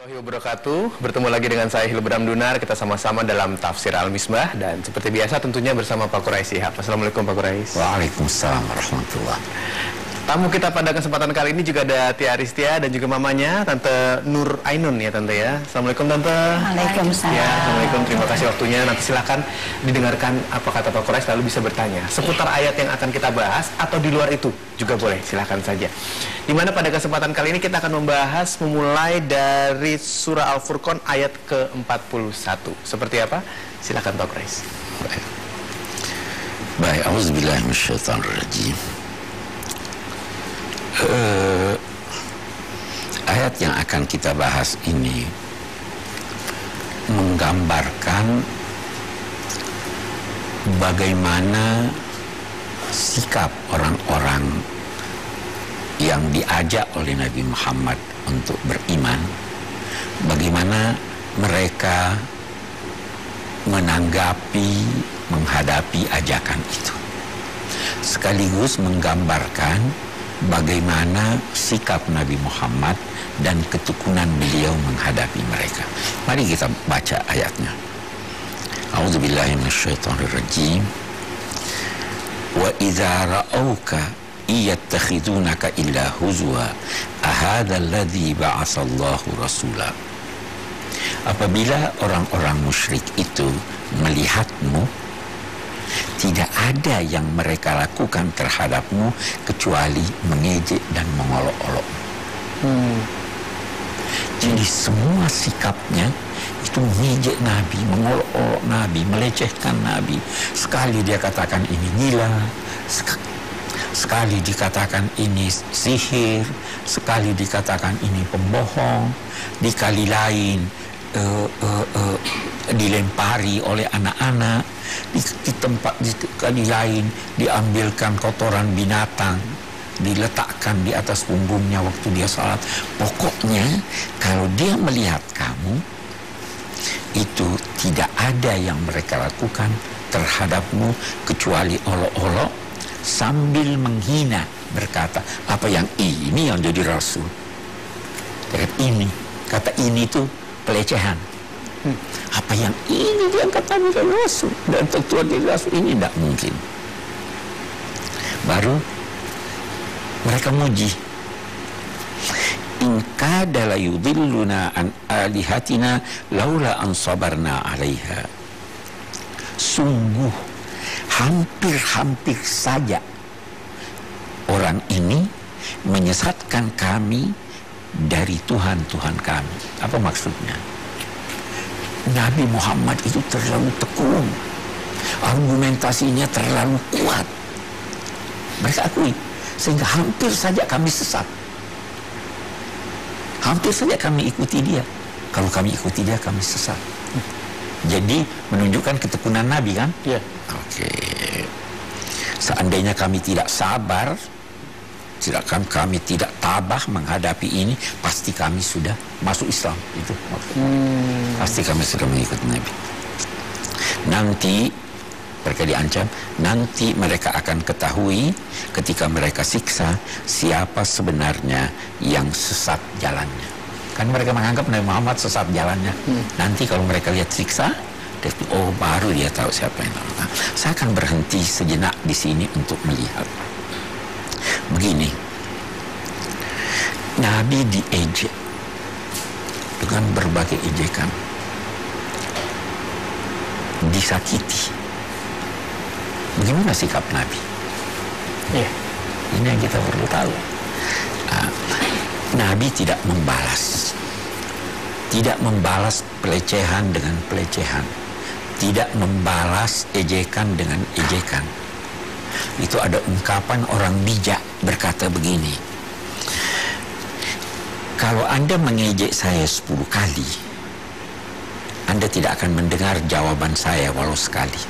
Warahmatullahi wabarakatuh. Bertemu lagi dengan saya Hilbram Dunar. Kita sama-sama dalam Tafsir Al-Misbah. Dan seperti biasa tentunya bersama Pak Quraish Shihab. Assalamualaikum Pak Quraish. Waalaikumsalam warahmatullahi. Tamu kita pada kesempatan kali ini juga ada Tia Aristia dan juga mamanya Tante Nur Ainun ya Tante ya. Assalamualaikum Tante. Waalaikumsalam. Ya, Assalamualaikum. Terima kasih waktunya. Nanti silakan didengarkan apa kata Pak Quraish, lalu bisa bertanya seputar ayat yang akan kita bahas atau di luar itu juga boleh, silakan saja. Dimana pada kesempatan kali ini kita akan membahas memulai dari surah Al-Furqan ayat ke-41. Seperti apa? Silakan Pak Quraish. Baik, auzubillahi minasyaitonirrajim. Ayat yang akan kita bahas ini menggambarkan bagaimana sikap orang-orang yang diajak oleh Nabi Muhammad untuk beriman, bagaimana mereka menghadapi ajakan itu, sekaligus menggambarkan bagaimana sikap Nabi Muhammad dan ketekunan beliau menghadapi mereka. Mari kita baca ayatnya. A'udzubillahi minasyaitonirrajim. Wa idza ra'auka iyattakhidunaka illa huzwa ahadha alladhi ba'atsallahu rasula. Apabila orang-orang musyrik itu melihatmu, tidak ada yang mereka lakukan terhadapmu kecuali mengejek dan mengolok-olok. Jadi semua sikapnya itu mengejek Nabi, mengolok-olok Nabi, melecehkan Nabi. Sekali dia katakan ini gila, sekali dikatakan ini sihir, sekali dikatakan ini pembohong, di kali lain dilempari oleh anak-anak, di tempat di kali lain diambilkan kotoran binatang, diletakkan di atas punggungnya waktu dia salat. Pokoknya kalau dia melihat kamu, itu tidak ada yang mereka lakukan terhadapmu kecuali olok-olok sambil menghina, berkata, apa yang ini yang jadi rasul? Kata ini tuh pelecehan. Apa yang ini diangkat Nabi dan Rasul, dan tentu jadi Rasul, ini tidak mungkin. Baru mereka muji, in kada la yudilluna an alihatina laula an sabarna alaiha. Sungguh hampir saja orang ini menyesatkan kami dari Tuhan kami. Apa maksudnya? Nabi Muhammad itu terlalu tekun, argumentasinya terlalu kuat. Mereka akui, sehingga hampir saja kami sesat. Hampir saja kami ikuti dia. Kalau kami ikuti dia, kami sesat. Jadi menunjukkan ketekunan Nabi, kan? Iya. Oke. Seandainya kami tidak sabar, kami tidak tabah menghadapi ini, pasti kami sudah masuk Islam. Itu maksudnya. Pasti kami sudah mengikuti Nabi. Nanti mereka diancam, nanti mereka akan ketahui ketika mereka siksa siapa sebenarnya yang sesat jalannya. Kan mereka menganggap Nabi Muhammad sesat jalannya. Nanti kalau mereka lihat siksa, oh baru dia tahu siapa yang tahu. Saya akan berhenti sejenak di sini untuk melihat. Begini, Nabi diejek dengan berbagai ejekan, disakiti. Bagaimana sikap Nabi? Iya. Ini yang kita perlu tahu. Nabi tidak membalas pelecehan dengan pelecehan, tidak membalas ejekan dengan ejekan. Itu ada ungkapan orang bijak berkata begini, kalau Anda mengejek saya 10 kali, Anda tidak akan mendengar jawaban saya walau sekali.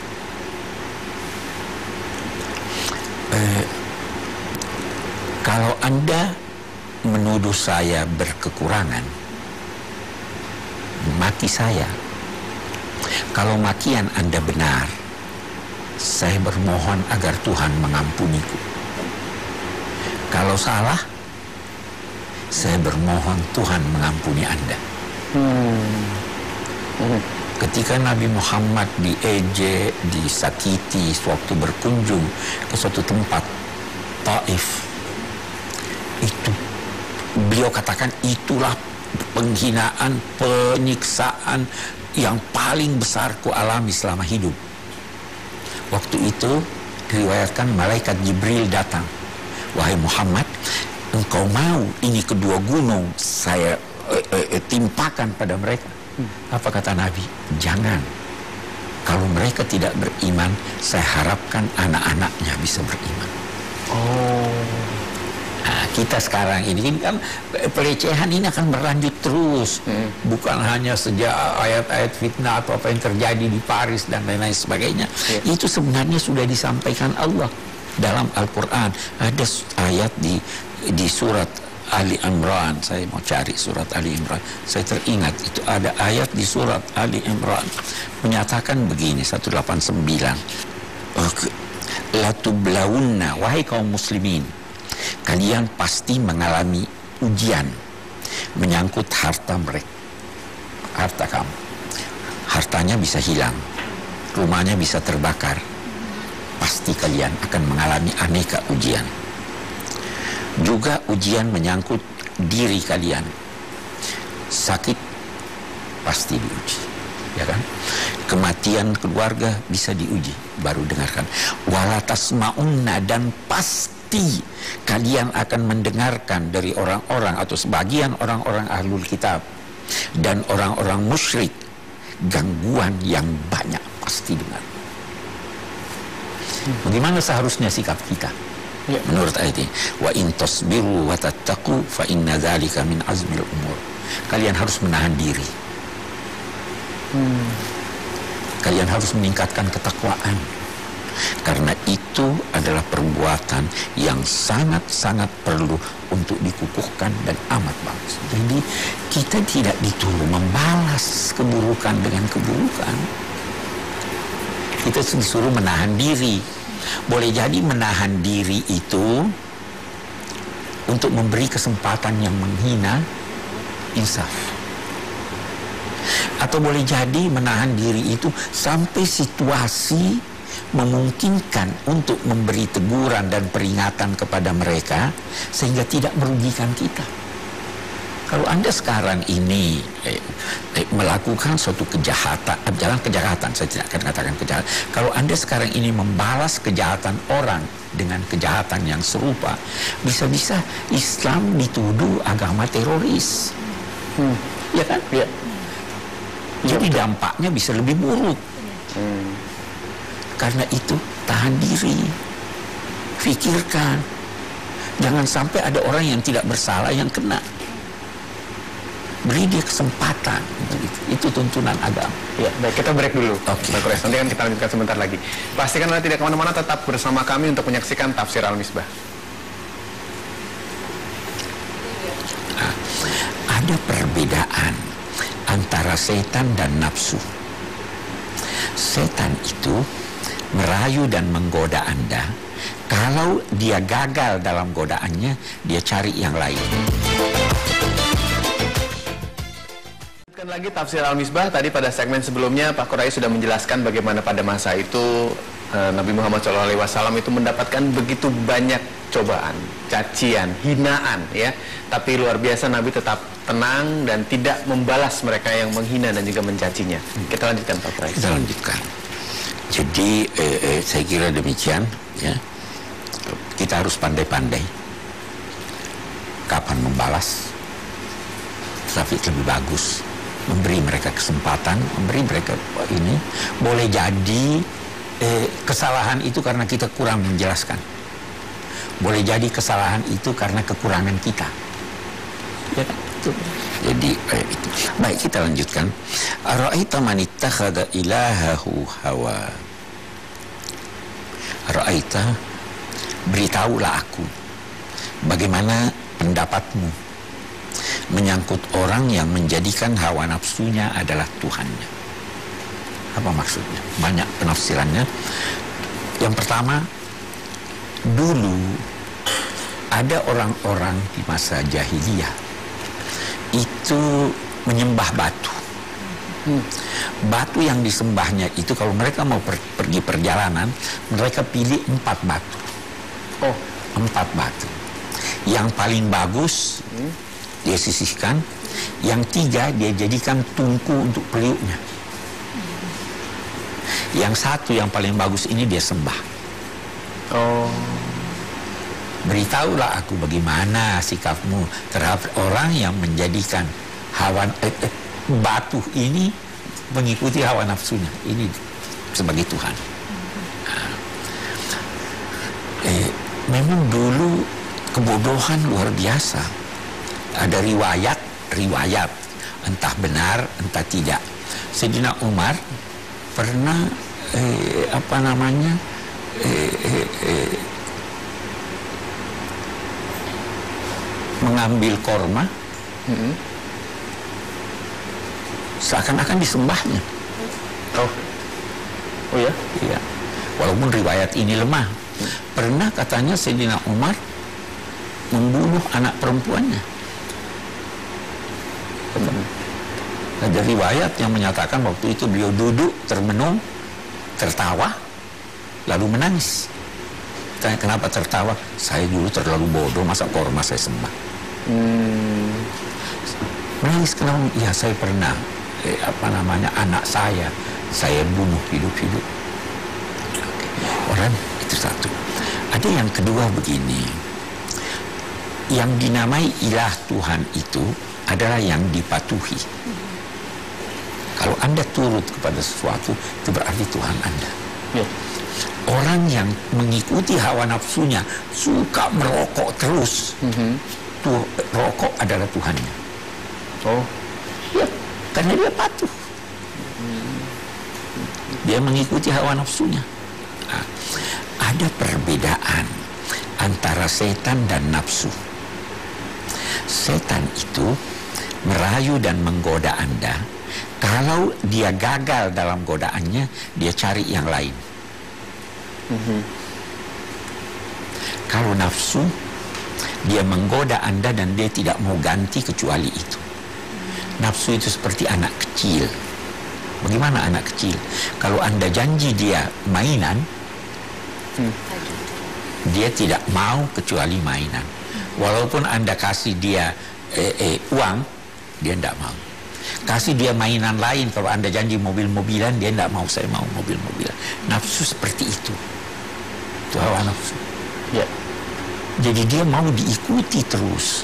Kalau Anda menuduh saya berkekurangan, maki saya. Kalau makian Anda benar, saya bermohon agar Tuhan mengampuniku. Kalau salah, saya bermohon Tuhan mengampuni Anda. Ketika Nabi Muhammad diejek, disakiti sewaktu berkunjung ke suatu tempat Taif, itu beliau katakan itulah penghinaan, penyiksaan yang paling besar ku alami selama hidup. Waktu itu diriwayatkan malaikat Jibril datang, wahai Muhammad, engkau mau ini kedua gunung saya timpakan pada mereka? Apa kata Nabi? Jangan. Kalau mereka tidak beriman, saya harapkan anak-anaknya bisa beriman. Nah, kita sekarang ini kan pelecehan ini akan berlanjut terus. Bukan hanya sejak ayat-ayat fitnah atau apa yang terjadi di Paris dan lain-lain sebagainya. Itu sebenarnya sudah disampaikan Allah dalam Al-Quran. Ada ayat di surat Ali Imran. Saya mau cari surat Ali Imran. Saya teringat itu ada ayat di surat Ali Imran menyatakan begini, 189. Latublawunna, wahai kaum muslimin, kalian pasti mengalami ujian menyangkut harta mereka, harta kamu. Hartanya bisa hilang, rumahnya bisa terbakar. Pasti kalian akan mengalami aneka ujian. Juga ujian menyangkut diri kalian. Sakit pasti diuji, ya kan? Kematian keluarga bisa diuji. Baru dengarkan. Wala tasma'unna, dan pasti kalian akan mendengarkan dari orang-orang atau sebagian orang-orang ahlul kitab dan orang-orang musyrik gangguan yang banyak, pasti dengar. Bagaimana seharusnya sikap kita? Menurut ayat ini, wa in tasbiru wa tattaqu fa inna dzalika min azmil umur. Kalian harus menahan diri. Kalian harus meningkatkan ketakwaan. Karena itu adalah perbuatan yang sangat-sangat perlu untuk dikukuhkan dan amat bagus. Jadi kita tidak dituduh membalas keburukan dengan keburukan. Kita disuruh menahan diri. Boleh jadi menahan diri itu untuk memberi kesempatan yang menghina, insaf. Atau boleh jadi menahan diri itu sampai situasi memungkinkan untuk memberi teguran dan peringatan kepada mereka sehingga tidak merugikan kita. Kalau Anda sekarang ini melakukan suatu kejahatan, jangan kejahatan, saya tidak akan katakan kejahatan. Kalau Anda sekarang ini membalas kejahatan orang dengan kejahatan yang serupa, bisa-bisa Islam dituduh agama teroris. Ya kan? Ya. Jadi dampaknya bisa lebih buruk. Karena itu tahan diri, pikirkan, jangan sampai ada orang yang tidak bersalah yang kena. Beri dia kesempatan. Itu tuntunan agama. Ya, baik, kita break dulu. Oke. Pak Quraisy, nanti kan kita lanjutkan sebentar lagi. Pastikan Anda tidak kemana-mana, tetap bersama kami untuk menyaksikan Tafsir Al-Misbah. Nah, ada perbedaan antara setan dan nafsu. Setan itu merayu dan menggoda Anda. Kalau dia gagal dalam godaannya, dia cari yang lain. Lagi Tafsir Al-Misbah. Tadi pada segmen sebelumnya Pak Quraisy sudah menjelaskan bagaimana pada masa itu Nabi Muhammad SAW itu mendapatkan begitu banyak cobaan, cacian, hinaan, ya. Tapi luar biasa Nabi tetap tenang dan tidak membalas mereka yang menghina dan juga mencacinya. Kita lanjutkan Pak Quraisy. Kita lanjutkan. Jadi saya kira demikian, ya. Kita harus pandai-pandai kapan membalas, tapi lebih bagus memberi mereka kesempatan, memberi mereka ini. Boleh jadi kesalahan itu karena kita kurang menjelaskan. Boleh jadi kesalahan itu karena kekurangan kita. Ya, itu. Jadi itu. Baik, kita lanjutkan. Ara'aita man ittakhadha ilahahu hawa. Ara'aita, beritahulah aku bagaimana pendapatmu menyangkut orang yang menjadikan hawa nafsunya adalah Tuhannya. Apa maksudnya? Banyak penafsirannya. Yang pertama, dulu ada orang-orang di masa jahiliyah itu menyembah batu. Batu yang disembahnya itu kalau mereka mau pergi perjalanan, mereka pilih 4 batu. Oh, 4 batu. Yang paling bagus dia sisihkan, yang 3 dia jadikan tungku untuk peliuknya. Yang 1 yang paling bagus ini dia sembah. oh, Beritahulah aku bagaimana sikapmu terhadap orang yang menjadikan batu ini mengikuti hawa nafsunya. Ini sebagai Tuhan. Memang dulu kebodohan luar biasa. Ada riwayat, entah benar, entah tidak. Sayyidina Umar pernah mengambil korma, seakan-akan disembahnya. oh ya, Iya. Walaupun riwayat ini lemah. Pernah katanya Sayyidina Umar membunuh anak perempuannya. Ada riwayat yang menyatakan waktu itu beliau duduk termenung, tertawa, lalu menangis. Tanya kenapa tertawa? Saya dulu terlalu bodoh, masa korma saya sembah. Menangis kenapa? Ya saya pernah anak saya bunuh hidup-hidup. Orang itu satu. Ada yang kedua begini, yang dinamai ilah Tuhan itu adalah yang dipatuhi. Kalau Anda turut kepada sesuatu, itu berarti Tuhan Anda. ya, Orang yang mengikuti hawa nafsunya, suka merokok terus, tuh rokok adalah Tuhannya. oh, Ya, karena dia patuh. Dia mengikuti hawa nafsunya. Nah, ada perbedaan antara setan dan nafsu. Setan itu merayu dan menggoda Anda. Kalau dia gagal dalam godaannya, dia cari yang lain. Kalau nafsu, dia menggoda Anda dan dia tidak mau ganti kecuali itu. Nafsu itu seperti anak kecil. Bagaimana anak kecil? Kalau Anda janji dia mainan, dia tidak mau kecuali mainan. Walaupun Anda kasih dia uang, dia tidak mau. Kasih dia mainan lain, kalau Anda janji mobil-mobilan, dia tidak mau, saya mau mobil-mobilan. Nafsu seperti itu. Itu hawa nafsu. ya, Jadi dia mau diikuti terus.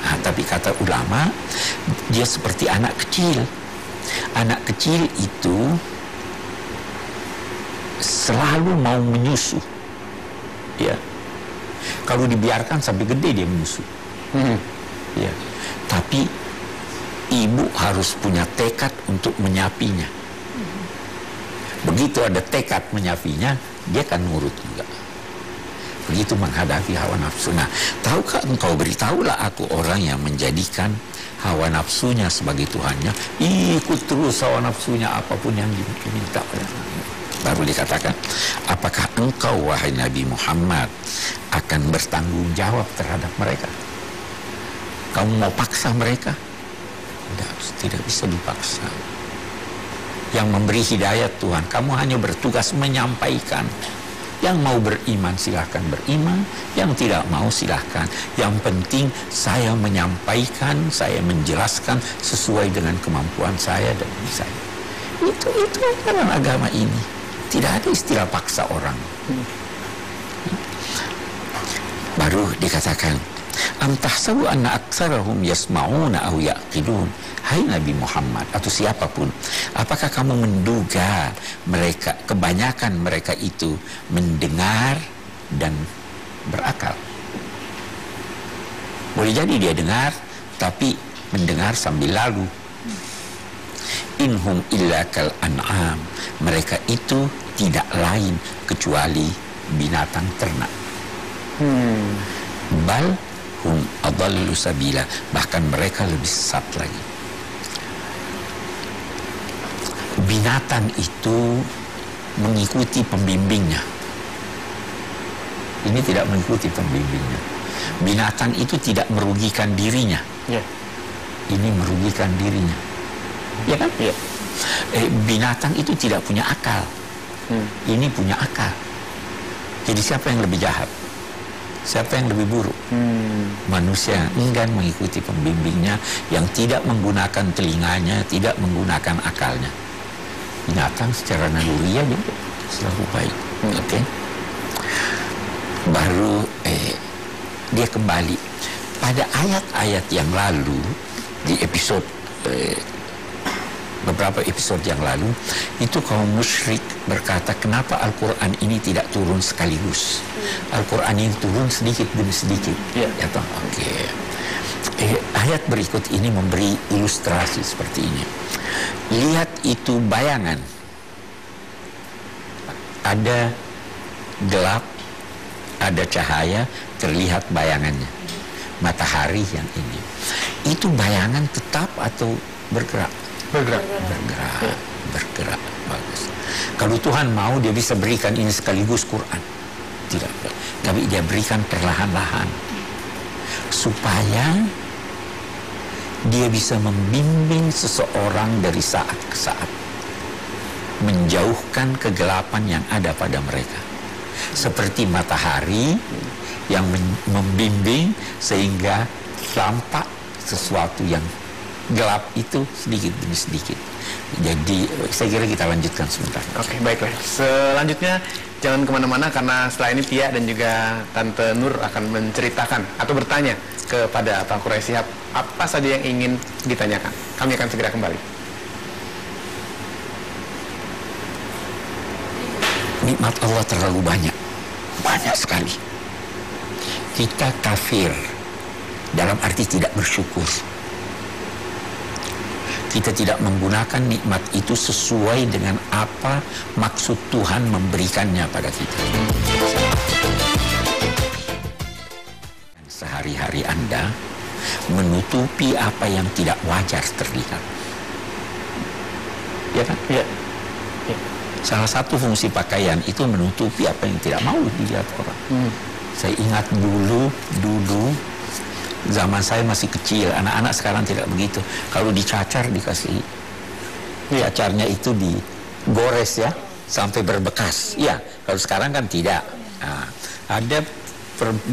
Nah, tapi kata ulama, dia seperti anak kecil. Anak kecil itu selalu mau menyusu. Ya. Kalau dibiarkan sampai gede dia menyusu. Ya. Tapi ibu harus punya tekad untuk menyapinya. Begitu ada tekad menyapinya, dia akan nurut juga. Begitu menghadapi hawa nafsu. Nah, tahukah engkau, beritahulah aku orang yang menjadikan hawa nafsunya sebagai Tuhannya, ikut terus hawa nafsunya apapun yang diminta. Baru dikatakan, apakah engkau wahai Nabi Muhammad akan bertanggung jawab terhadap mereka? Kamu mau paksa mereka? Tidak bisa dipaksa. Yang memberi hidayat Tuhan, kamu hanya bertugas menyampaikan. Yang mau beriman silahkan beriman, yang tidak mau silahkan. Yang penting saya menyampaikan, saya menjelaskan sesuai dengan kemampuan saya dan saya. Itu dalam agama ini. Tidak ada istilah paksa orang. Baru dikatakan, am tahsabu anna aktsarahum yasma'una aw yaqilun. Hai Nabi Muhammad atau siapapun, apakah kamu menduga mereka, kebanyakan mereka itu mendengar dan berakal? Boleh jadi dia dengar, tapi mendengar sambil lalu. Inhum illa kal an'am. Mereka itu tidak lain kecuali binatang ternak. Bal hum adallu sabila. Bahkan mereka lebih sesat lagi. Binatang itu mengikuti pembimbingnya. Ini tidak mengikuti pembimbingnya. Binatang itu tidak merugikan dirinya. ya, ini merugikan dirinya. Ya kan? Iya. Binatang itu tidak punya akal. Ini punya akal. Jadi siapa yang lebih jahat? Siapa yang lebih buruk? Manusia yang enggan mengikuti pembimbingnya, yang tidak menggunakan telinganya, tidak menggunakan akalnya. Binatang secara naluri aja selalu baik. Oke. Baru dia kembali pada ayat-ayat yang lalu di episode beberapa episode yang lalu itu kaum musyrik berkata, kenapa Al-Quran ini tidak turun sekaligus? Al-Quran ini turun sedikit demi sedikit. Ya toh? Oke. Ayat berikut ini memberi ilustrasi seperti ini. Lihat itu bayangan. Ada gelap, ada cahaya, terlihat bayangannya. Matahari yang ini. Itu bayangan tetap atau bergerak? Bergerak. Bergerak. Bagus. Kalau Tuhan mau, dia bisa berikan ini sekaligus Quran. Tidak. Tapi dia berikan perlahan-lahan. Supaya dia bisa membimbing seseorang dari saat ke saat. Menjauhkan kegelapan yang ada pada mereka. Seperti matahari yang membimbing sehingga tampak sesuatu yang gelap itu sedikit demi sedikit. Jadi saya kira kita lanjutkan sebentar. Oke, baiklah. Selanjutnya jangan kemana-mana karena setelah ini Tia dan juga Tante Nur akan menceritakan atau bertanya kepada Pak Quraish Shihab apa saja yang ingin ditanyakan. Kami akan segera kembali. Nikmat Allah terlalu banyak. Banyak sekali. Kita kafir dalam arti tidak bersyukur. Kita tidak menggunakan nikmat itu sesuai dengan apa maksud Tuhan memberikannya pada kita. Sehari-hari Anda menutupi apa yang tidak wajar terlihat. Ya kan? Ya. Salah satu fungsi pakaian itu menutupi apa yang tidak mau dilihat orang. Saya ingat dulu zaman saya masih kecil, anak-anak sekarang tidak begitu. Kalau dicacar dikasih cacarnya itu digores ya sampai berbekas. Ya, kalau sekarang kan tidak. Nah, ada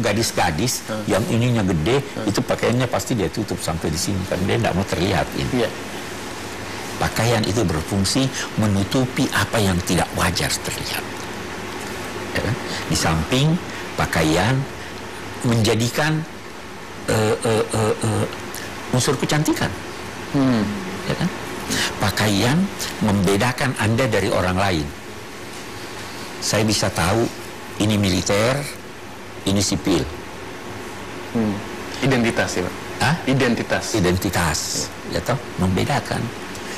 gadis-gadis yang ininya gede, itu pakaiannya pasti dia tutup sampai di sini kan dia tidak mau terlihat ini. Pakaian itu berfungsi menutupi apa yang tidak wajar terlihat. Ya kan? Di samping pakaian menjadikan unsur kecantikan. Ya kan? Pakaian membedakan Anda dari orang lain. Saya bisa tahu ini militer, ini sipil. Identitas ya, Pak? Hah? Identitas. Ya toh, membedakan.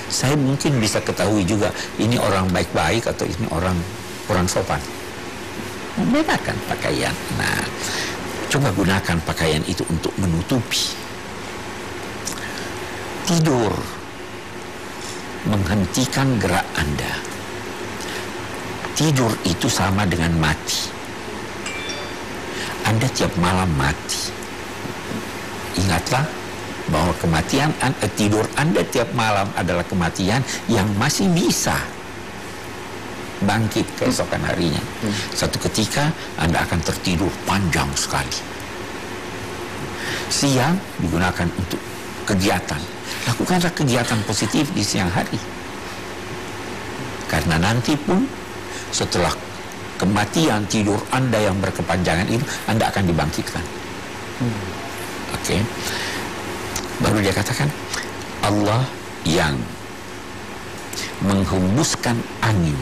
Saya mungkin bisa ketahui juga ini orang baik-baik atau ini orang kurang sopan. Membedakan pakaian. Nah, coba gunakan pakaian itu untuk menutupi. Tidur menghentikan gerak Anda. Tidur itu sama dengan mati. Anda tiap malam mati. Ingatlah bahwa kematian tidur Anda tiap malam adalah kematian yang masih bisa bangkit keesokan harinya. Satu ketika Anda akan tertidur panjang sekali. Siang digunakan untuk kegiatan. Lakukanlah kegiatan positif di siang hari. Karena nanti pun setelah kematian tidur Anda yang berkepanjangan itu Anda akan dibangkitkan. Oke. Baru dia katakan Allah yang menghembuskan angin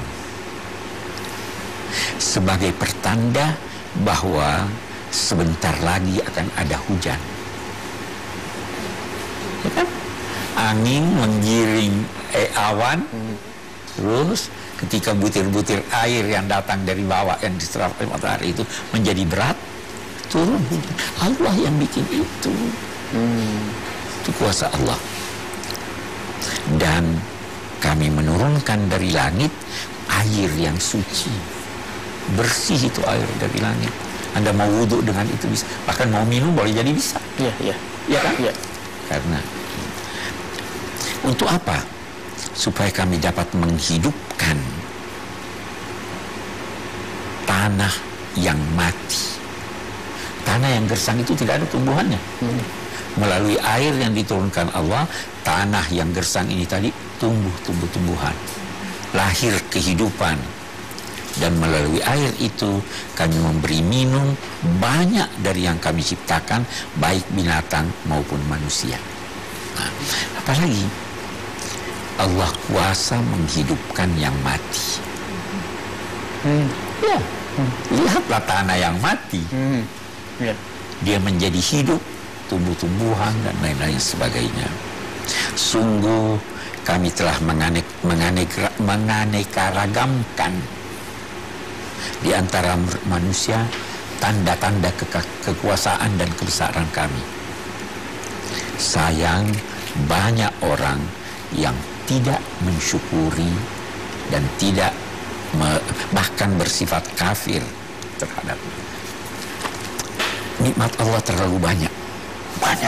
sebagai pertanda bahwa sebentar lagi akan ada hujan. Ya kan? Angin menggiring awan, terus ketika butir-butir air yang datang dari bawah yang diserap oleh matahari itu menjadi berat, turun hujan. Allah yang bikin itu. Itu kuasa Allah. Dan kami menurunkan dari langit air yang suci, bersih itu air dari langit. Anda mau wudhu dengan itu bisa, bahkan mau minum boleh jadi bisa. Iya. Ya kan? Iya. Karena Untuk apa? Supaya kami dapat menghidupkan tanah yang mati. Tanah yang gersang itu tidak ada tumbuhannya. Melalui air yang diturunkan Allah, tanah yang gersang ini tadi tumbuh tumbuhan, lahir kehidupan. Dan melalui air itu kami memberi minum banyak dari yang kami ciptakan, baik binatang maupun manusia. Nah, apalagi Allah kuasa menghidupkan yang mati. Ya, lihatlah tanah yang mati. Ya. Dia menjadi hidup, tumbuh-tumbuhan dan lain-lain sebagainya. Sungguh kami telah menganeka-ragamkan di antara manusia tanda-tanda kekuasaan dan kebesaran kami. Sayang, banyak orang yang tidak mensyukuri dan tidak bahkan bersifat kafir terhadap nikmat Allah. Terlalu banyak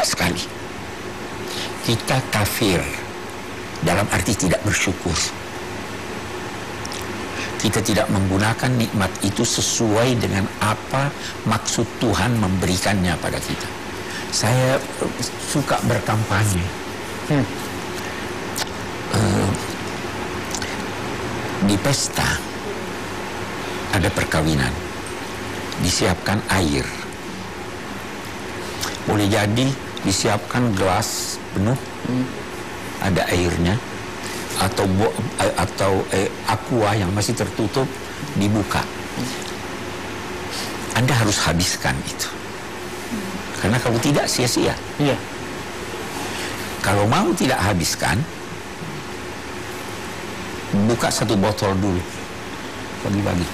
sekali. Kita kafir dalam arti tidak bersyukur. Kita tidak menggunakan nikmat itu sesuai dengan apa maksud Tuhan memberikannya pada kita. Saya suka berkampanye. Di pesta ada perkawinan, disiapkan air. Boleh jadi disiapkan gelas penuh, ada airnya, atau aqua yang masih tertutup dibuka. Anda harus habiskan itu, karena kalau tidak sia-sia. Iya. Kalau mau tidak habiskan, buka satu botol dulu, bagi-bagi.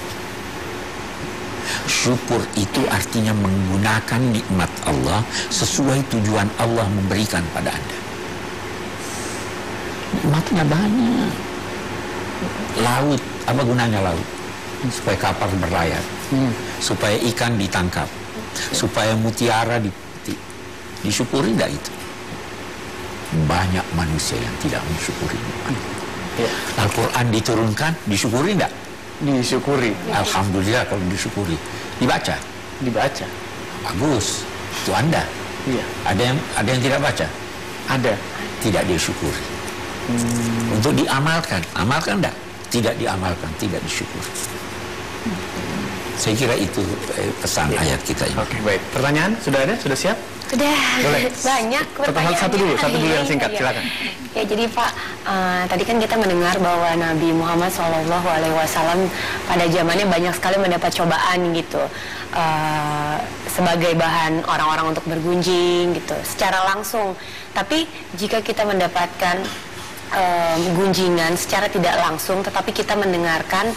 Syukur itu artinya menggunakan nikmat Allah sesuai tujuan Allah memberikan pada Anda. Nikmatnya banyak. Laut, apa gunanya laut? Supaya kapal berlayar, supaya ikan ditangkap, supaya mutiara dipetik. Disyukuri tidak itu? Banyak manusia yang tidak mensyukuri. Al-Quran diturunkan, disyukuri tidak? Disyukuri. Alhamdulillah kalau disyukuri. Dibaca? Dibaca. Bagus. Itu Anda. Iya. Ada yang tidak baca? Ada. Tidak disyukuri. Untuk diamalkan, amalkan enggak? Tidak diamalkan, tidak disyukuri. Saya kira itu pesan ayat kita ini. Oke, baik. Pertanyaan sudah ada? Sudah siap? Sudah. Boleh. Banyak Pertanyaan satu dulu yang singkat, Iya. silakan. Ya, jadi Pak, tadi kan kita mendengar bahwa Nabi Muhammad SAW pada zamannya banyak sekali mendapat cobaan gitu, sebagai bahan orang-orang untuk bergunjing gitu, secara langsung. Tapi jika kita mendapatkan gunjingan secara tidak langsung, tetapi kita mendengarkan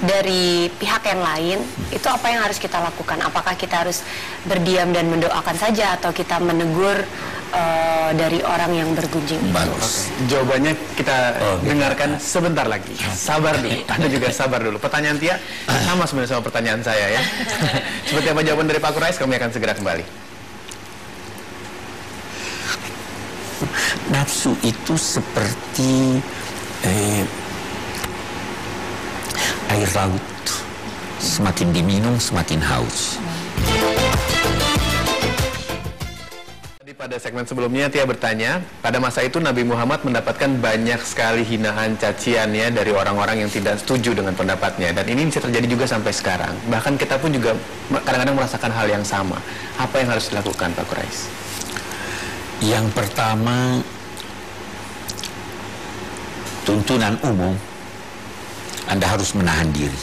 dari pihak yang lain, itu apa yang harus kita lakukan? Apakah kita harus berdiam dan mendoakan saja, atau kita menegur dari orang yang bergunjing itu? Bagus. Jawabannya kita dengarkan sebentar lagi. Sabar dulu. Anda juga sabar dulu. Pertanyaan Tia sama sebenarnya sama pertanyaan saya ya. Seperti apa jawaban dari Pak Quraisy, kami akan segera kembali. Nafsu itu seperti air laut, semakin diminum semakin haus. Tadi pada segmen sebelumnya Tia bertanya, pada masa itu Nabi Muhammad mendapatkan banyak sekali hinaan, cacian ya dari orang-orang yang tidak setuju dengan pendapatnya, dan ini bisa terjadi juga sampai sekarang. Bahkan kita pun juga kadang-kadang merasakan hal yang sama. Apa yang harus dilakukan Pak Quraisy? Yang pertama, tuntunan umum, Anda harus menahan diri.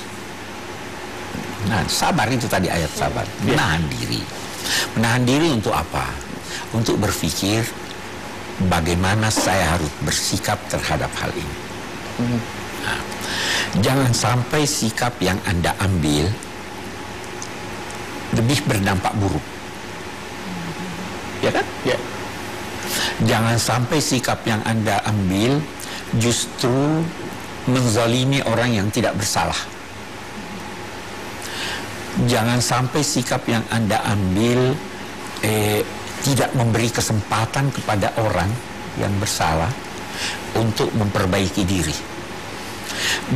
Nah, sabar itu tadi ayat sabar. Menahan diri. Menahan diri untuk apa? Untuk berpikir bagaimana saya harus bersikap terhadap hal ini. Nah, jangan sampai sikap yang Anda ambil lebih berdampak buruk. Ya kan? Ya. Jangan sampai sikap yang Anda ambil justru menzalimi orang yang tidak bersalah. Jangan sampai sikap yang Anda ambil tidak memberi kesempatan kepada orang yang bersalah untuk memperbaiki diri.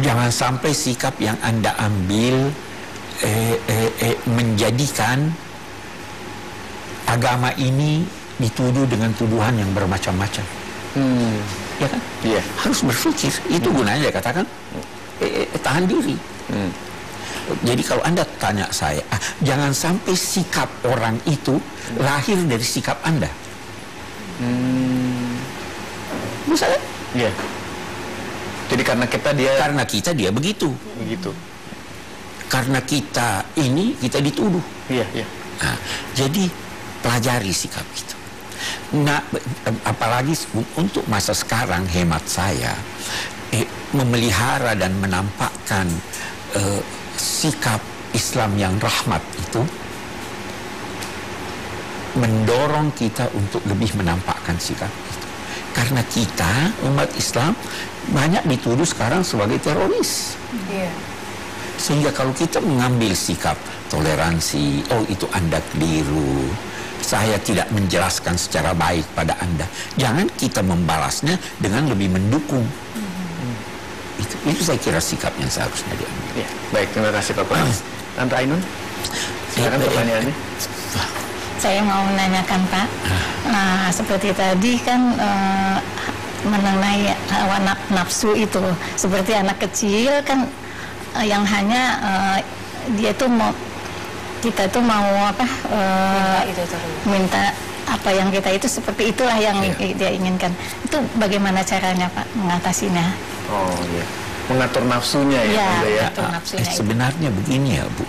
Jangan sampai sikap yang Anda ambil menjadikan agama ini dituduh dengan tuduhan yang bermacam-macam. Ya kan? Iya. Harus berpikir. Itu gunanya katakan tahan diri. Jadi kalau Anda tanya saya, jangan sampai sikap orang itu lahir dari sikap Anda. Misalnya? Iya. Jadi karena kita dia begitu. begitu. Karena kita ini kita dituduh. Iya, iya. Nah, jadi pelajari sikap itu. Nah, apalagi untuk masa sekarang hemat saya memelihara dan menampakkan sikap Islam yang rahmat itu mendorong kita untuk lebih menampakkan sikap itu. Karena kita umat Islam banyak dituduh sekarang sebagai teroris. Iya. Sehingga kalau kita mengambil sikap toleransi, oh itu Anda keliru, saya tidak menjelaskan secara baik pada Anda. Jangan kita membalasnya dengan lebih mendukung. Itu saya kira sikap yang seharusnya diambil. Ya, baik, terima kasih Pak Kurais. Tante Ainun, silakan pertanyaannya. Saya mau menanyakan Pak, nah seperti tadi kan mengenai hawa nafsu itu, seperti anak kecil kan yang hanya dia tuh mau, kita tuh mau apa, minta apa yang kita itu seperti itulah yang dia inginkan. Itu bagaimana caranya Pak mengatasinya? Oh iya, mengatur nafsunya ya, Tante ya. Mengatur nafsunya itu. Sebenarnya begini ya Bu,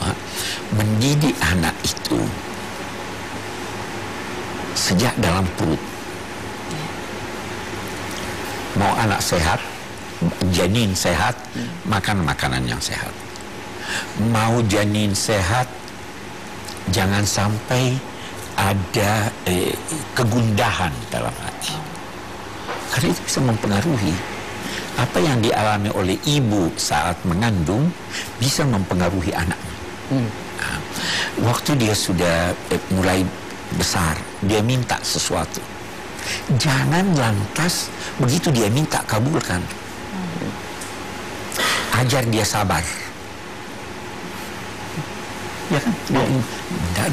mendidik anak itu sejak dalam perut. Mau anak sehat, janin sehat, makan makanan yang sehat. Mau janin sehat, jangan sampai ada kegundahan dalam hati. Karena itu bisa mempengaruhi apa yang dialami oleh ibu saat mengandung, bisa mempengaruhi anaknya. Nah, waktu dia sudah mulai besar, dia minta sesuatu, jangan lantas begitu dia minta kabulkan. Ajar dia sabar. Ya kan? Enggak,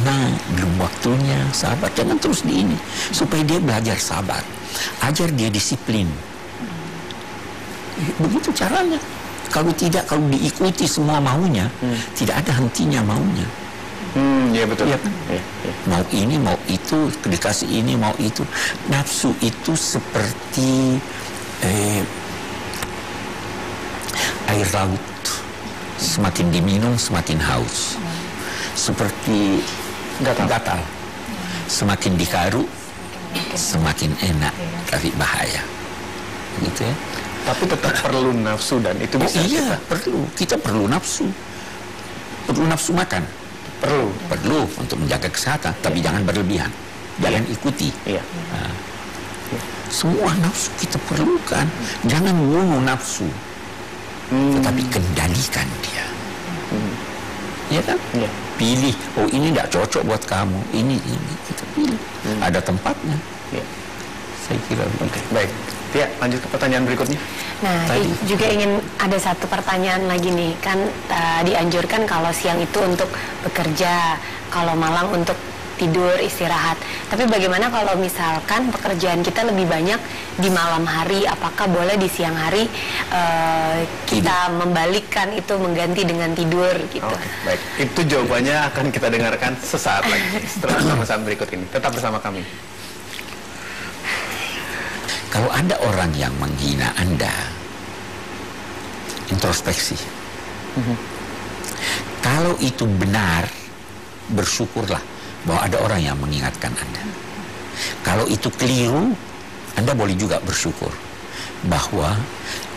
belum waktunya, sabar. Jangan terus di ini, supaya dia belajar sabar. Ajar dia disiplin. Begitu caranya. Kalau tidak, kalau diikuti semua maunya, tidak ada hentinya maunya. Ya betul. Ya kan? Mau ini, mau itu, dikasih ini, mau itu. Nafsu itu seperti air laut. Semakin diminum, semakin haus. Seperti gatal. Semakin dikaru, semakin enak, tapi bahaya. Gitu ya. Tapi tetap perlu nafsu dan itu bisa iya, perlu. Kita perlu nafsu. Perlu nafsu makan. Perlu untuk menjaga kesehatan, tapi jangan berlebihan. Jangan ikuti. Iya. Nah, semua nafsu kita perlukan. Jangan bunuh nafsu, tetapi kendalikan dia. Ya kan? Iya. Pilih. Oh ini tidak cocok buat kamu. Ini kita pilih. Ada tempatnya. Iya. Saya kira begitu. Baik. Ya, lanjut ke pertanyaan berikutnya. Nah, juga ingin ada satu pertanyaan lagi nih, kan dianjurkan kalau siang itu untuk bekerja, kalau malam untuk tidur, istirahat. Tapi bagaimana kalau misalkan pekerjaan kita lebih banyak di malam hari, apakah boleh di siang hari kita membalikkan itu, mengganti dengan tidur gitu? Oke, baik. Itu jawabannya akan kita dengarkan sesaat lagi setelah pesan berikut ini. Tetap bersama kami. Kalau ada orang yang menghina Anda, introspeksi. Kalau itu benar, bersyukurlah bahwa ada orang yang mengingatkan Anda. Kalau itu keliru, Anda boleh juga bersyukur bahwa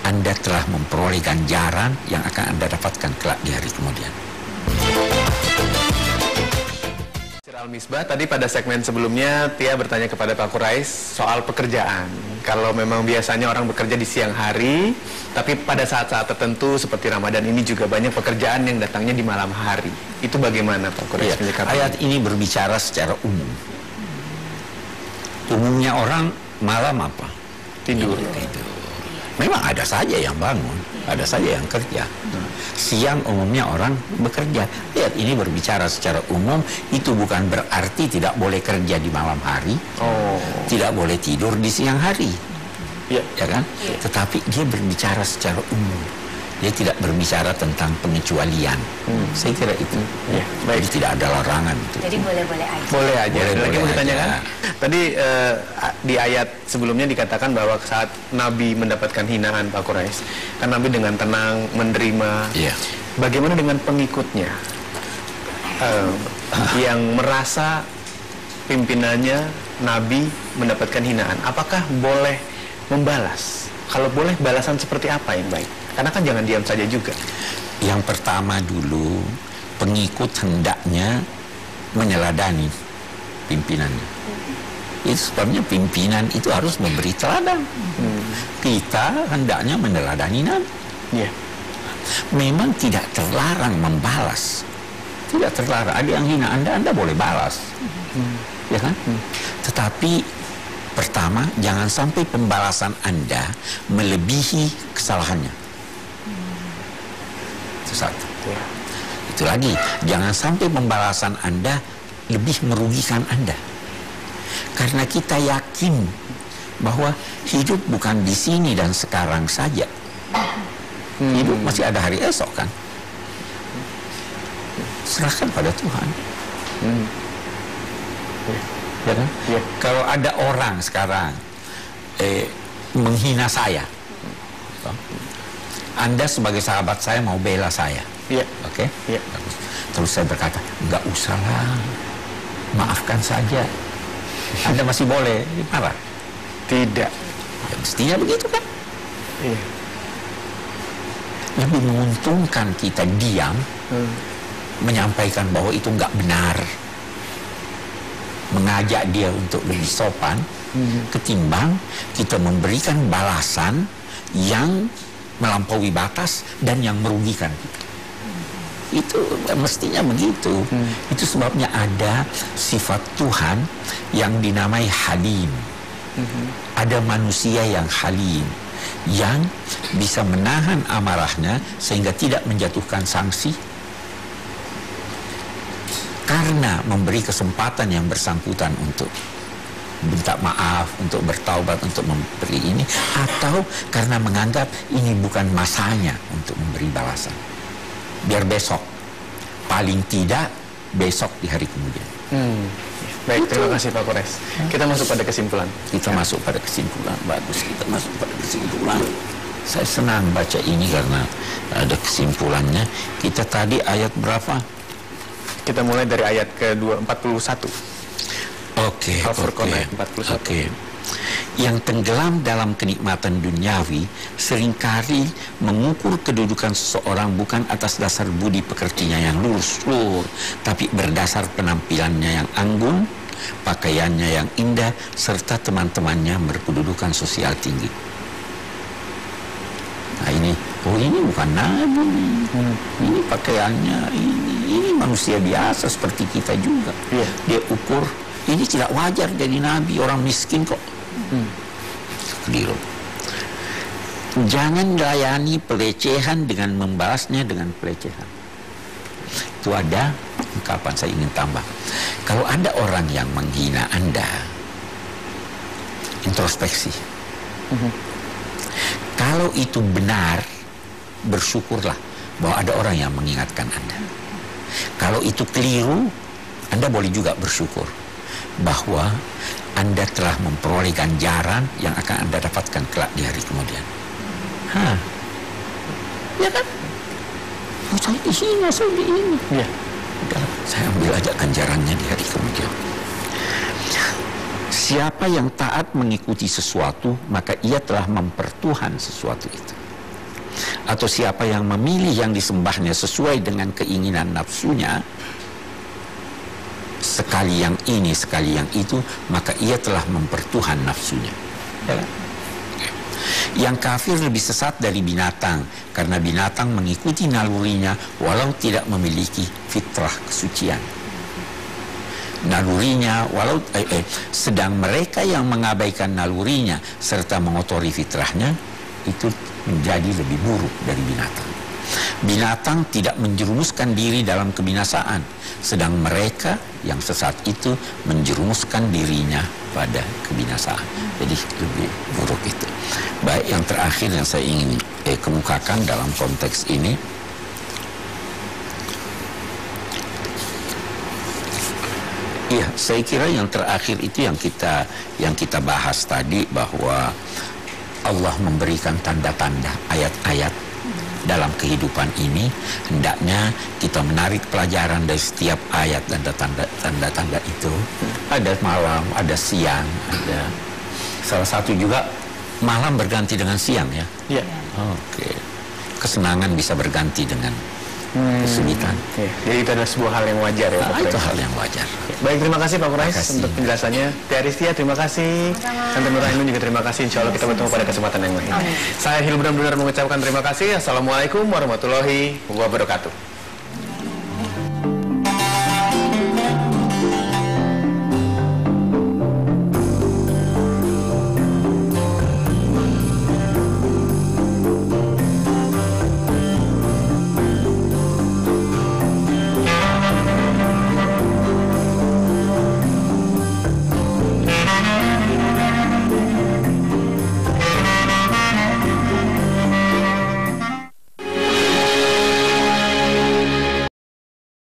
Anda telah memperoleh ganjaran yang akan Anda dapatkan kelak di hari kemudian. Al-Misbah, tadi pada segmen sebelumnya Tia bertanya kepada Pak Kurais soal pekerjaan. Kalau memang biasanya orang bekerja di siang hari, tapi pada saat-saat tertentu seperti Ramadan ini juga banyak pekerjaan yang datangnya di malam hari. Itu bagaimana Pak Kurais menyikapi? Ayat ini berbicara secara umum. Umumnya orang malam apa? Tidur. Tidur. Memang ada saja yang bangun, ada saja yang kerja. Siang umumnya orang bekerja. Lihat, ini berbicara secara umum, itu bukan berarti tidak boleh kerja di malam hari, tidak boleh tidur di siang hari, ya kan? Tetapi dia berbicara secara umum. Dia tidak berbicara tentang pengecualian. Saya kira itu. Jadi tidak ada larangan itu. Jadi boleh-boleh aja. Boleh aja. Boleh Lagi mau ditanyakan? aja. Tadi di ayat sebelumnya dikatakan bahwa saat Nabi mendapatkan hinaan Pak Quraisy, kan Nabi dengan tenang menerima. Iya. Bagaimana dengan pengikutnya yang merasa pimpinannya Nabi mendapatkan hinaan? Apakah boleh membalas? Kalau boleh, balasan seperti apa yang baik? Karena kan jangan diam saja juga. Yang pertama dulu, pengikut hendaknya meneladani pimpinannya. Itu sebabnya pimpinan itu harus memberi teladan. Kita hendaknya meneladani Nabi. Iya. Memang tidak terlarang membalas. Tidak terlarang. Ada yang hina Anda boleh balas. Ya kan? Tetapi pertama, jangan sampai pembalasan Anda melebihi kesalahannya. Itu satu. Itu lagi, jangan sampai pembalasan Anda lebih merugikan Anda. Karena kita yakin bahwa hidup bukan di sini dan sekarang saja. Hidup masih ada hari esok kan. Serahkan pada Tuhan. Ya kan? Kalau ada orang sekarang menghina saya, Anda sebagai sahabat saya mau bela saya, oke? Terus saya berkata, nggak usahlah, maafkan saja. Anda masih boleh marah? Tidak. Ya, mestinya begitu kan? Lebih menguntungkan kita diam, menyampaikan bahwa itu nggak benar, mengajak dia untuk lebih sopan, ketimbang kita memberikan balasan yang melampaui batas dan yang merugikan kita. Itu mestinya begitu. Itu sebabnya ada sifat Tuhan yang dinamai Halim. Ada manusia yang halim, yang bisa menahan amarahnya sehingga tidak menjatuhkan sanksi, karena memberi kesempatan yang bersangkutan untuk minta maaf, untuk bertaubat, untuk memberi ini, atau karena menganggap ini bukan masanya untuk memberi balasan. Biar besok, paling tidak besok di hari kemudian. Baik, terima kasih Pak Quraisy. Kita masuk pada kesimpulan. Kita masuk pada kesimpulan. Bagus, kita masuk pada kesimpulan. Saya senang baca ini karena ada kesimpulannya. Kita tadi ayat berapa? Kita mulai dari ayat ke-41. Oke. Al-Furqan ayat 41. Oke. Yang tenggelam dalam kenikmatan duniawi seringkali mengukur kedudukan seseorang bukan atas dasar budi pekertinya yang lurus, tapi berdasar penampilannya yang anggun, pakaiannya yang indah, serta teman-temannya berkedudukan sosial tinggi. Nah ini bukan nabi, ini pakaiannya, ini manusia biasa seperti kita juga. Dia ukur, ini tidak wajar jadi nabi, orang miskin kok. Keliru. Jangan layani pelecehan dengan membalasnya dengan pelecehan. Itu ada ungkapan saya ingin tambah. Kalau ada orang yang menghina Anda, introspeksi. Kalau itu benar, bersyukurlah bahwa ada orang yang mengingatkan Anda. Kalau itu keliru, Anda boleh juga bersyukur bahwa Anda telah memperoleh ganjaran yang akan Anda dapatkan kelak di hari kemudian. Ya kan? Oh, saya dihina, saya di ini. Udah, saya ambil aja ganjarannya di hari kemudian. Siapa yang taat mengikuti sesuatu, maka ia telah mempertuhan sesuatu itu. Atau siapa yang memilih yang disembahnya sesuai dengan keinginan nafsunya, sekali yang ini, sekali yang itu, maka ia telah mempertuhan nafsunya. Yang kafir lebih sesat dari binatang, karena binatang mengikuti nalurinya walau tidak memiliki fitrah kesucian. Nalurinya walau sedang mereka yang mengabaikan nalurinya serta mengotori fitrahnya, itu menjadi lebih buruk dari binatang. Binatang tidak menjerumuskan diri dalam kebinasaan, sedang mereka yang sesat itu menjerumuskan dirinya pada kebinasaan. Jadi lebih buruk itu. Baik, yang terakhir yang saya ingin kemukakan dalam konteks ini, iya, saya kira yang terakhir itu yang kita bahas tadi, bahwa Allah memberikan tanda-tanda, ayat-ayat dalam kehidupan ini. Hendaknya kita menarik pelajaran dari setiap ayat dan tanda-tanda itu. Ada malam, ada siang, ada salah satu juga malam berganti dengan siang, ya. Iya. Oke. Kesenangan bisa berganti dengan kesulitan. Jadi itu adalah sebuah hal yang wajar, ya, Pak Quraisy. Itu hal yang wajar. Baik, terima kasih Pak Quraisy Terima kasih. untuk penjelasannya. Teh Aristia, terima kasih. Tante Nur Ainun juga terima kasih. Insya Allah kita bertemu pada kesempatan yang lain. Saya Hilbram Dunar mengucapkan terima kasih. Assalamualaikum warahmatullahi wabarakatuh.